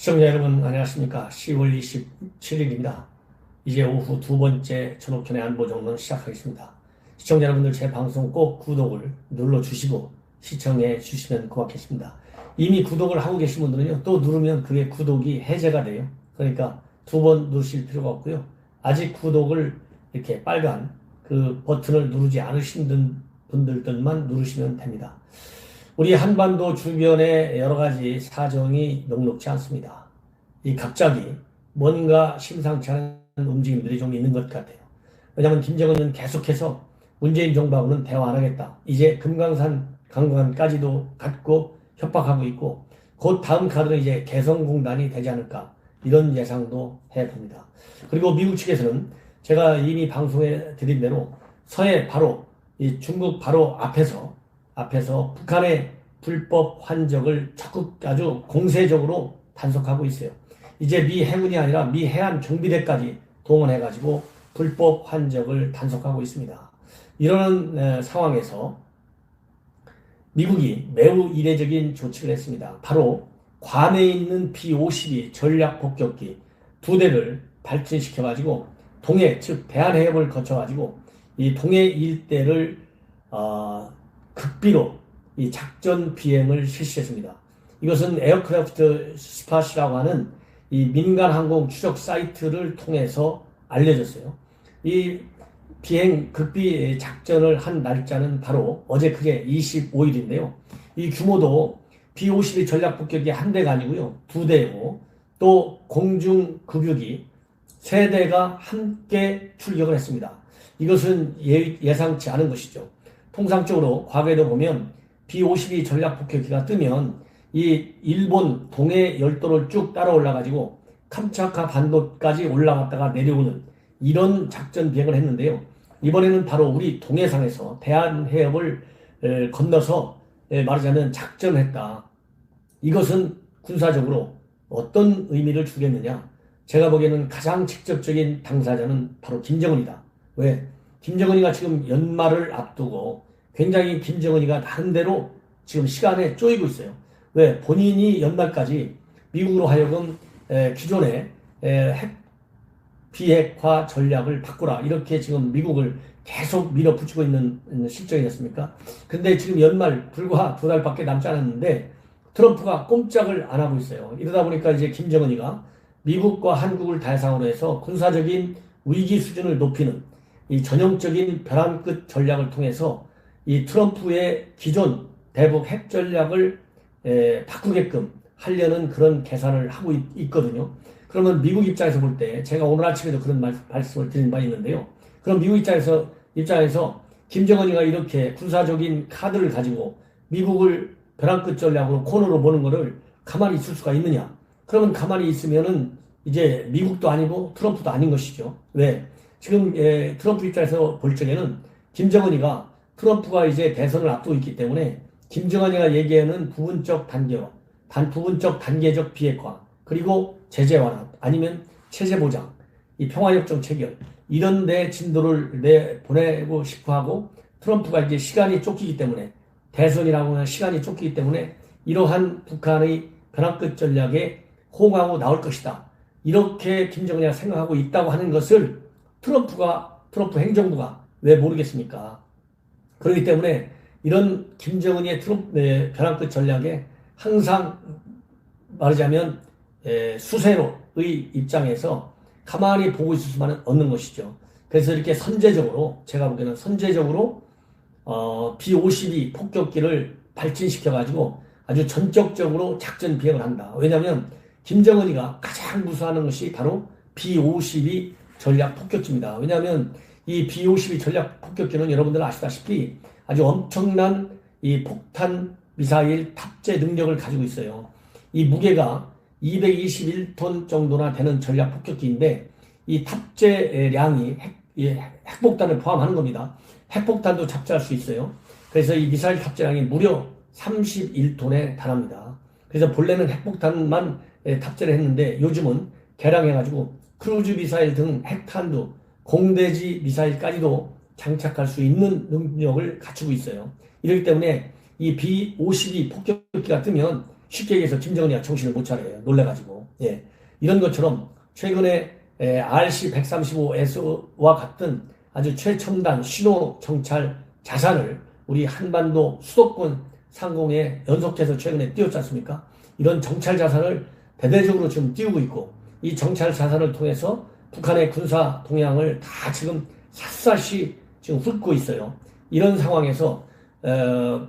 시청자 여러분 안녕하십니까. 10월 27일입니다. 이제 오후 두 번째 전옥현의 안보정론 시작하겠습니다. 시청자 여러분들 제 방송 꼭 구독을 눌러주시고 시청해 주시면 고맙겠습니다. 이미 구독을 하고 계신 분들은요, 또 누르면 그게 구독이 해제가 돼요. 그러니까 두 번 누르실 필요가 없고요. 아직 구독을 이렇게 빨간 그 버튼을 누르지 않으신 분들만 누르시면 됩니다. 우리 한반도 주변에 여러 가지 사정이 녹록지 않습니다. 이 갑자기 뭔가 심상치 않은 움직임들이 좀 있는 것 같아요. 왜냐하면 김정은은 계속해서 문재인 정부하고는 대화 안 하겠다. 이제 금강산 강관까지도 갖고 협박하고 있고, 곧 다음 카드는 이제 개성공단이 되지 않을까, 이런 예상도 해봅니다. 그리고 미국 측에서는 제가 이미 방송에 드린 대로 서해 바로 이 중국 바로 앞에서 북한의 불법 환적을 적극 아주 공세적으로 단속하고 있어요. 이제 미 해군이 아니라 미 해안 경비대까지 동원해가지고 불법 환적을 단속하고 있습니다. 이러는 상황에서 미국이 매우 이례적인 조치를 했습니다. 바로 괌에 있는 B-52 전략 폭격기 두 대를 발진시켜가지고 동해, 즉 대한해협을 거쳐가지고 이 동해 일대를 극비로 이 작전 비행을 실시했습니다. 이것은 에어크래프트 스팟이라고 하는 이 민간 항공 추적 사이트를 통해서 알려졌어요. 이 비행 극비 작전을 한 날짜는 바로 어제 그제 25일인데요. 이 규모도 B-52 전략 폭격기 한 대가 아니고요, 두 대고, 또 공중 급유기 세 대가 함께 출격을 했습니다. 이것은 예상치 않은 것이죠. 통상적으로 과거에도 보면 B-52 전략 폭격기가 뜨면 이 일본 동해 열도를 쭉 따라 올라가지고 캄차카 반도까지 올라갔다가 내려오는 이런 작전 비행을 했는데요. 이번에는 바로 우리 동해상에서 대한해협을 건너서 말하자면 작전을 했다. 이것은 군사적으로 어떤 의미를 주겠느냐? 제가 보기에는 가장 직접적인 당사자는 바로 김정은이다. 왜? 김정은이가 지금 연말을 앞두고 굉장히 김정은이가 나름대로 지금 시간에 쪼이고 있어요. 왜? 본인이 연말까지 미국으로 하여금 기존의 핵 비핵화 전략을 바꾸라, 이렇게 지금 미국을 계속 밀어붙이고 있는 실정이 됐습니까? 근데 지금 연말 불과 두 달밖에 남지 않았는데 트럼프가 꼼짝을 안 하고 있어요. 이러다 보니까 이제 김정은이가 미국과 한국을 대상으로 해서 군사적인 위기 수준을 높이는 이 전형적인 벼랑 끝 전략을 통해서 이 트럼프의 기존 대북 핵 전략을 바꾸게끔 하려는 그런 계산을 하고 있거든요. 그러면 미국 입장에서 볼 때, 제가 오늘 아침에도 그런 말씀을 드린 바 있는데요. 그럼 미국 입장에서 김정은이가 이렇게 군사적인 카드를 가지고 미국을 벼랑 끝 전략으로 코너로 보는 거를 가만히 있을 수가 있느냐? 그러면 가만히 있으면은 이제 미국도 아니고 트럼프도 아닌 것이죠. 왜? 지금 트럼프 입장에서 볼 적에는 김정은이가 트럼프가 이제 대선을 앞두고 있기 때문에 김정은이가 얘기하는 부분적 단계적 비핵화, 그리고 제재 완화, 아니면 체제 보장, 이 평화협정 체결, 이런 데 진도를 내보내고 싶어 하고, 트럼프가 이제 시간이 쫓기기 때문에, 대선이라고 하는 시간이 쫓기기 때문에 이러한 북한의 벼랑 끝 전략에 호응하고 나올 것이다, 이렇게 김정은이가 생각하고 있다고 하는 것을 트럼프 행정부가 왜 모르겠습니까? 그렇기 때문에 이런 김정은의 벼랑 끝 전략에 항상 말하자면 수세로의 입장에서 가만히 보고 있을 수만은 없는 것이죠. 그래서 이렇게 제가 보기에는 선제적으로 B-52 폭격기를 발진시켜가지고 아주 전격적으로 작전 비행을 한다. 왜냐하면 김정은이가 가장 무서워하는 것이 바로 B-52 전략 폭격기입니다. 왜냐하면 이 B-52 전략 폭격기는 여러분들 아시다시피 아주 엄청난 이 폭탄 미사일 탑재 능력을 가지고 있어요. 이 무게가 221톤 정도나 되는 전략 폭격기인데, 이 탑재량이 핵폭탄을 포함하는 겁니다. 핵폭탄도 탑재할 수 있어요. 그래서 이 미사일 탑재량이 무려 31톤에 달합니다. 그래서 본래는 핵폭탄만 탑재를 했는데 요즘은 개량해가지고 크루즈 미사일 등 핵탄두, 공대지 미사일까지도 장착할 수 있는 능력을 갖추고 있어요. 이렇기 때문에 이 B-52 폭격기가 뜨면 쉽게 얘기해서 김정은이가 정신을 못 차려요. 놀래가지고. 예. 이런 것처럼 최근에 RC-135S와 같은 아주 최첨단 신호 정찰 자산을 우리 한반도 수도권 상공에 연속해서 최근에 띄웠지 않습니까? 이런 정찰 자산을 대대적으로 지금 띄우고 있고, 이 정찰 자산을 통해서 북한의 군사 동향을 다 지금 샅샅이 지금 훑고 있어요. 이런 상황에서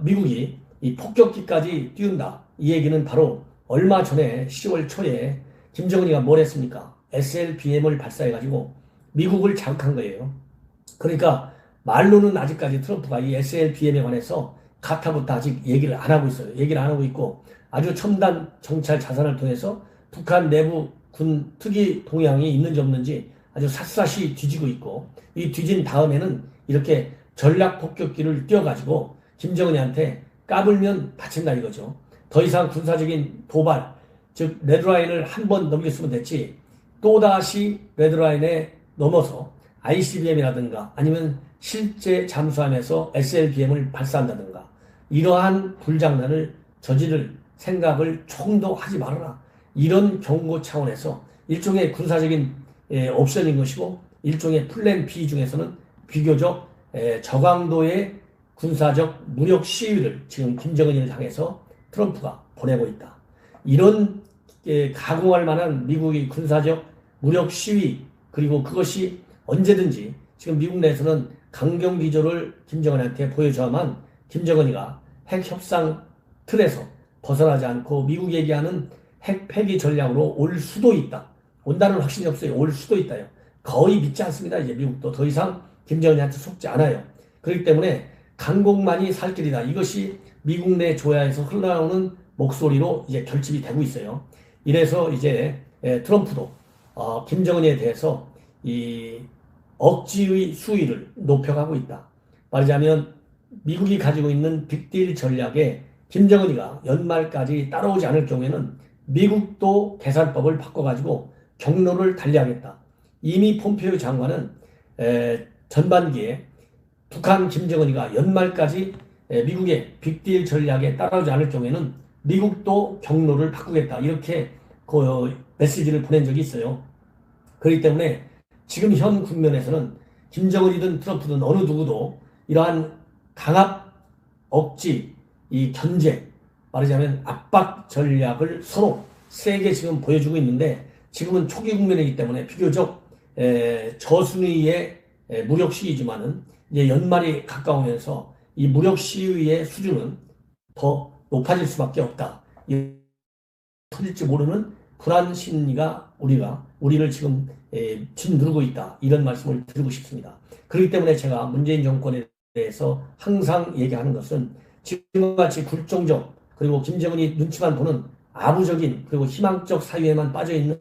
미국이 이 폭격기까지 띄운다. 이 얘기는 바로 얼마 전에 10월 초에 김정은이가 뭘 했습니까? SLBM을 발사해가지고 미국을 자극한 거예요. 그러니까 말로는 아직까지 트럼프가 이 SLBM에 관해서 가타부터 아직 얘기를 안 하고 있어요. 얘기를 안 하고 있고, 아주 첨단 정찰 자산을 통해서 북한 내부 군 특이 동향이 있는지 없는지 아주 샅샅이 뒤지고 있고, 이 뒤진 다음에는 이렇게 전략 폭격기를 띄워가지고 김정은이한테 까불면 다친다 이거죠. 더 이상 군사적인 도발, 즉 레드라인을 한 번 넘겼으면 됐지, 또다시 레드라인에 넘어서 ICBM이라든가 아니면 실제 잠수함에서 SLBM을 발사한다든가 이러한 불장난을 저지를 생각을 조금도 하지 말아라. 이런 경고 차원에서 일종의 군사적인 옵션인 것이고, 일종의 플랜 B 중에서는 비교적 저강도의 군사적 무력 시위를 지금 김정은을 향해서 트럼프가 보내고 있다. 이런 가공할 만한 미국의 군사적 무력 시위, 그리고 그것이 언제든지 지금 미국 내에서는 강경 기조를 김정은한테 보여줘야만 김정은이가 핵 협상 틀에서 벗어나지 않고 미국 얘기하는 핵 폐기 전략으로 올 수도 있다. 온다는 확신이 없어요. 올 수도 있다요. 거의 믿지 않습니다. 이제 미국도 더 이상 김정은한테 속지 않아요. 그렇기 때문에 강공만이 살 길이다. 이것이 미국 내 조야에서 흘러나오는 목소리로 이제 결집이 되고 있어요. 이래서 이제 트럼프도 김정은에 대해서 이 억지의 수위를 높여가고 있다. 말하자면 미국이 가지고 있는 빅딜 전략에 김정은이가 연말까지 따라오지 않을 경우에는 미국도 계산법을 바꿔가지고 경로를 달리하겠다. 이미 폼페이오 장관은 전반기에 북한 김정은이가 연말까지 미국의 빅딜 전략에 따라오지 않을 경우에는 미국도 경로를 바꾸겠다. 이렇게 그 메시지를 보낸 적이 있어요. 그렇기 때문에 지금 현 국면에서는 김정은이든 트럼프든 어느 누구도 이러한 강압, 억지, 이 견제, 말하자면 압박 전략을 서로 세게 지금 보여주고 있는데, 지금은 초기 국면이기 때문에 비교적 저순위의 무력 시위지만은 이제 연말이 가까우면서 이 무력 시위의 수준은 더 높아질 수밖에 없다. 터질지 모르는 불안 심리가 우리를 지금 짓누르고 있다. 이런 말씀을 드리고 싶습니다. 그렇기 때문에 제가 문재인 정권에 대해서 항상 얘기하는 것은 지금같이 굴종적, 그리고 김정은이 눈치만 보는 아부적인, 그리고 희망적 사유에만 빠져있는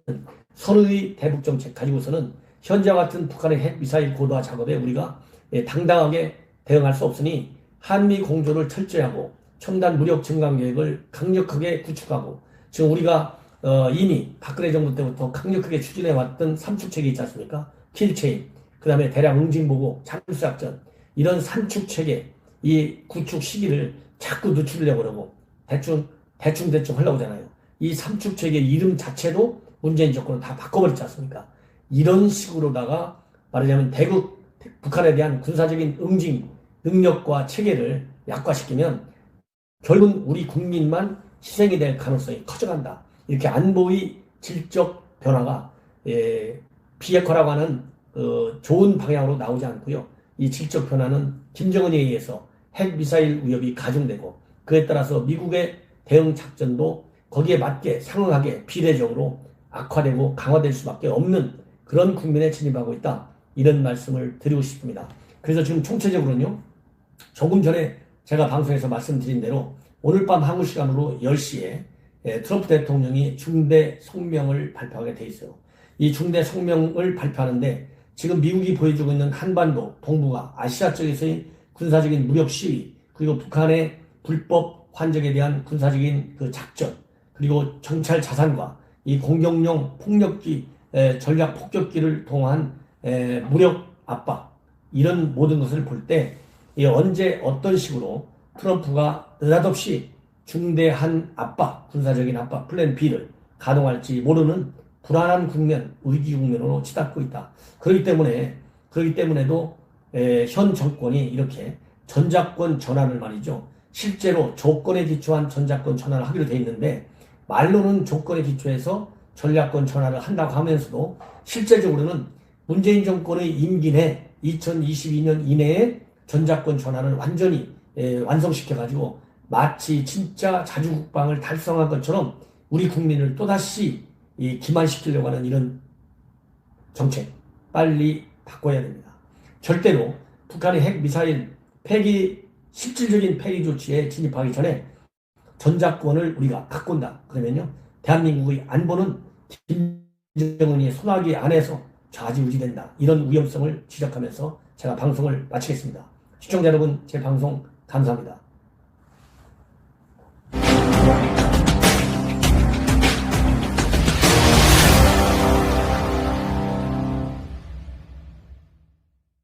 선의 대북 정책 가지고서는 현재와 같은 북한의 핵 미사일 고도화 작업에 우리가 당당하게 대응할 수 없으니, 한미 공조를 철저히 하고 첨단 무력 증강 계획을 강력하게 구축하고, 지금 우리가 이미 박근혜 정부 때부터 강력하게 추진해왔던 삼축체계 있지 않습니까? 킬체인, 그 다음에 대량 응징보고, 잠수작전, 이런 삼축체계 이 구축 시기를 자꾸 늦추려고 그러고 대충 하려고 하잖아요. 이 삼축체계 이름 자체도 문재인 정권은 다 바꿔버렸지 않습니까? 이런 식으로다가 말하자면 북한에 대한 군사적인 응징 능력과 체계를 약화시키면 결국은 우리 국민만 희생이 될 가능성이 커져간다. 이렇게 안보의 질적 변화가 비핵화라고 하는 좋은 방향으로 나오지 않고요. 이 질적 변화는 김정은에 의해서 핵미사일 위협이 가중되고, 그에 따라서 미국의 대응 작전도 거기에 맞게 상응하게 비례적으로 악화되고 강화될 수밖에 없는 그런 국면에 진입하고 있다. 이런 말씀을 드리고 싶습니다. 그래서 지금 총체적으로는요, 조금 전에 제가 방송에서 말씀드린 대로 오늘 밤 한국 시간으로 10시에 트럼프 대통령이 중대 성명을 발표하게 돼 있어요. 이 중대 성명을 발표하는데 지금 미국이 보여주고 있는 한반도 동북아 아시아 쪽에서의 군사적인 무력 시위, 그리고 북한의 불법 환적에 대한 군사적인 그 작전, 그리고 정찰 자산과 이 공격용 폭력기 전략 폭격기를 통한 무력 압박, 이런 모든 것을 볼 때 언제 어떤 식으로 트럼프가 느닷없이 중대한 압박, 군사적인 압박 플랜 B를 가동할지 모르는 불안한 국면, 위기 국면으로 치닫고 있다. 그렇기 때문에도 현 정권이 이렇게 전작권 전환을 말이죠. 실제로 조건에 기초한 전작권 전환을 하기로 돼 있는데 말로는 조건에 기초해서 전략권 전환을 한다고 하면서도 실제적으로는 문재인 정권의 임기 내 2022년 이내에 전작권 전환을 완전히 완성시켜가지고 마치 진짜 자주국방을 달성한 것처럼 우리 국민을 또다시 기만시키려고 하는 이런 정책 빨리 바꿔야 됩니다. 절대로 북한의 핵미사일 실질적인 폐기 조치에 진입하기 전에 전작권을 우리가 바꾼다. 그러면요, 대한민국의 안보는 김정은이 손아귀 안에서 좌지우지된다. 이런 위험성을 지적하면서 제가 방송을 마치겠습니다. 시청자 여러분, 제 방송 감사합니다.